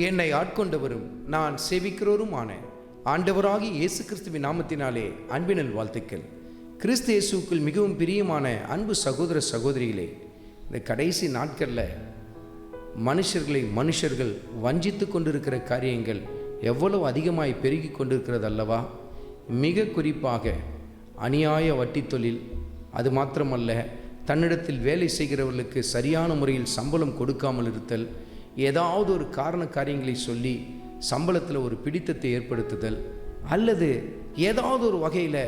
என்னை ஆட்கொண்டவரும் நான் சேவிக்கிறவருமான ஆண்டவராகிய இயேசு கிறிஸ்துவின் நாமத்தினாலே அன்பினல் வாழ்த்துக்கள். கிறிஸ்து இயேசுக்குள் மிகவும் பிரியமான அன்பு சகோதர சகோதரிகளே, இந்த கடைசி நாட்களில் மனுஷர்கள் வஞ்சித்து கொண்டிருக்கிற காரியங்கள் எவ்வளவு அதிகமாய் பெருகி கொண்டிருக்கிறது அல்லவா? மிக குறிப்பாக அநியாய வட்டி தொழில், அது மாத்திரமல்ல, தன்னிடத்தில் வேலை செய்கிறவர்களுக்கு சரியான முறையில் சம்பளம் கொடுக்காமல் இருத்தல், ஏதாவது ஒரு காரியங்களை சொல்லி சம்பளத்தில் ஒரு பிடித்தத்தை ஏற்படுத்துதல், அல்லது ஏதாவது ஒரு வகையில்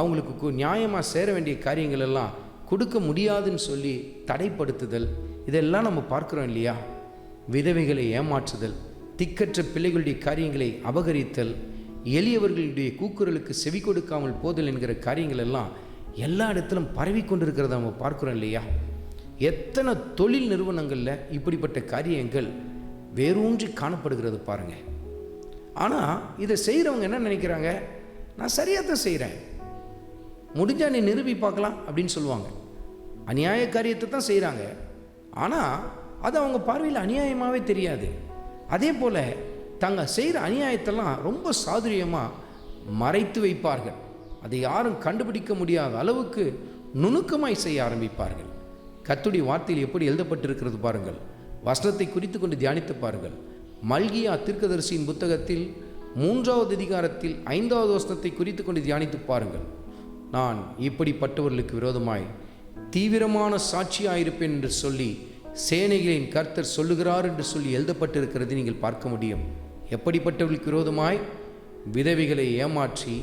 அவங்களுக்கு நியாயமாக சேர வேண்டிய காரியங்கள் எல்லாம் கொடுக்க முடியாதுன்னு சொல்லி தடைப்படுத்துதல், இதெல்லாம் நம்ம பார்க்குறோம் இல்லையா? விதவைகளை ஏமாற்றுதல், திக்கற்ற பிள்ளைகளுடைய காரியங்களை அபகரித்தல், எளியவர்களுடைய கூக்குரலுக்கு செவி கொடுக்காமல் போதல் என்கிற காரியங்கள் எல்லாம் எல்லா இடத்திலும் பரவி கொண்டிருக்கிறத நம்ம பார்க்குறோம் இல்லையா? எத்தனை தொழில் நிறுவனங்களில் இப்படிப்பட்ட காரியங்கள் வேரூன்றி காணப்படுகிறது பாருங்கள். ஆனால் இதை செய்கிறவங்க என்ன நினைக்கிறாங்க? நான் சரியாக தான் செய்கிறேன், முடிஞ்சால் நீ நிரூபி பார்க்கலாம் அப்படின்னு சொல்லுவாங்க. அநியாய காரியத்தை தான் செய்கிறாங்க, ஆனால் அது அவங்க பார்வையில் அநியாயமாகவே தெரியாது. அதே போல் தாங்க செய்கிற அநியாயத்தெல்லாம் ரொம்ப சாதுரியமாக மறைத்து வைப்பார்கள். அதை யாரும் கண்டுபிடிக்க முடியாத அளவுக்கு நுணுக்கமாய் செய்ய ஆரம்பிப்பார்கள். கர்த்தருடைய வார்த்தையில் எப்படி எழுதப்பட்டிருக்கிறது பாருங்கள். வசனத்தை குறித்து கொண்டு தியானித்து பாருங்கள். மல்கியா தீர்க்கதரிசியின் புத்தகத்தில் 3வது அதிகாரத்தில் 5வது வசனத்தை குறித்து கொண்டு தியானித்து பாருங்கள். நான் இப்படிப்பட்டவர்களுக்கு விரோதமாய் தீவிரமான சாட்சியாயிருப்பேன் என்று சொல்லி சேனைகளின் கர்த்தர் சொல்லுகிறார் என்று சொல்லி எழுதப்பட்டிருக்கிறது நீங்கள் பார்க்க முடியும். எப்படிப்பட்டவர்களுக்கு விரோதமாய்? விதவைகளை ஏமாற்றி,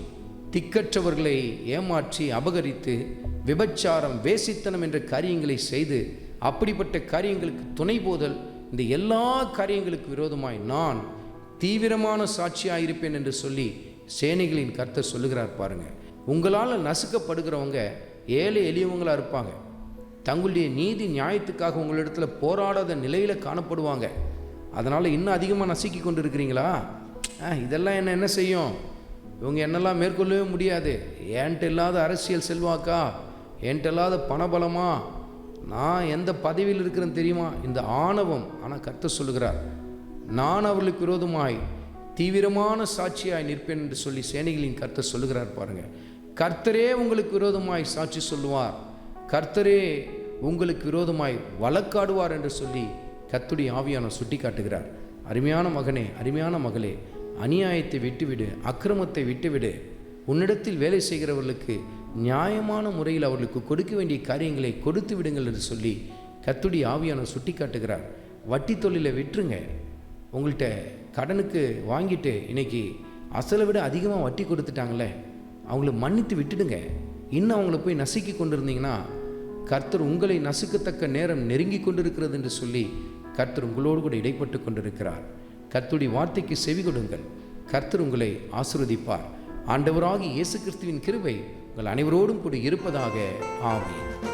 திக்கற்றவர்களை ஏமாற்றி அபகரித்து, விபச்சாரம், வேசித்தனம் என்ற காரியங்களை செய்து, அப்படிப்பட்ட காரியங்களுக்கு துணை போதல், இந்த எல்லா காரியங்களுக்கு விரோதமாய் நான் தீவிரமான சாட்சியாயிருப்பேன் என்று சொல்லி சேனைகளின் கர்த்தர் சொல்லுகிறார் பாருங்கள். உங்களால் நசுக்கப்படுகிறவங்க ஏழை எளியவங்களாக இருப்பாங்க. தங்களுடைய நீதி நியாயத்துக்காக உங்களிடத்தில் போராடாத நிலையில் காணப்படுவாங்க. அதனால் இன்னும் அதிகமாக நசுக்கி கொண்டு இருக்கிறீங்களா? இதெல்லாம் என்ன செய்யும்? இவங்க என்னெல்லாம் மேற்கொள்ளவே முடியாது. என்கிட்ட இல்லாத அரசியல் செல்வாக்கா, என்கிட்ட இல்லாத பணபலமா, நான் எந்த பதவியில் இருக்கிறேன்னு தெரியுமா? இந்த ஆணவம். ஆனால் கர்த்தர் சொல்லுகிறார், நான் அவர்களுக்கு விரோதமாய் தீவிரமான சாட்சியாய் நிற்பேன் என்று சொல்லி சேனைகளின் கர்த்தர் சொல்லுகிறார் பாருங்கள். கர்த்தரே உங்களுக்கு விரோதமாய் சாட்சி சொல்லுவார், கர்த்தரே உங்களுக்கு விரோதமாய் வழக்காடுவார் என்று சொல்லி கர்த்தருடைய ஆவியானவர் சுட்டி காட்டுகிறார். அருமையான மகனே, அருமையான மகளே, அநியாயத்தை விட்டுவிடு, அக்கிரமத்தை விட்டுவிடு. உன்னிடத்தில் வேலை செய்கிறவர்களுக்கு நியாயமான முறையில் அவர்களுக்கு கொடுக்க வேண்டிய காரியங்களை கொடுத்து விடுங்கள் என்று சொல்லி கர்த்தருடைய ஆவியானவர் சுட்டி காட்டுகிறார். வட்டி தொழிலை விட்டுருங்க. உங்கள்கிட்ட கடனுக்கு வாங்கிட்டு இன்னைக்கு அசலை விட அதிகமாக வட்டி கொடுத்துட்டாங்களே, அவங்கள மன்னித்து விட்டுடுங்க. இன்னும் அவங்கள போய் நசுக்கி கொண்டிருந்தீங்கன்னா கர்த்தர் உங்களை நசுக்கத்தக்க நேரம் நெருங்கி கொண்டிருக்கிறது என்று சொல்லி கர்த்தர் உங்களோடு கூட இடைப்பட்டு கொண்டிருக்கிறார். கர்த்தருடைய வார்த்தைக்கு செவி கொடுங்கள். கர்த்தர் உங்களை ஆசீர்வதிப்பார். ஆண்டவராகிய இயேசு கிறிஸ்துவின் கிருபை உங்கள் அனைவரோடும் கூட இருப்பதாக. ஆமென்.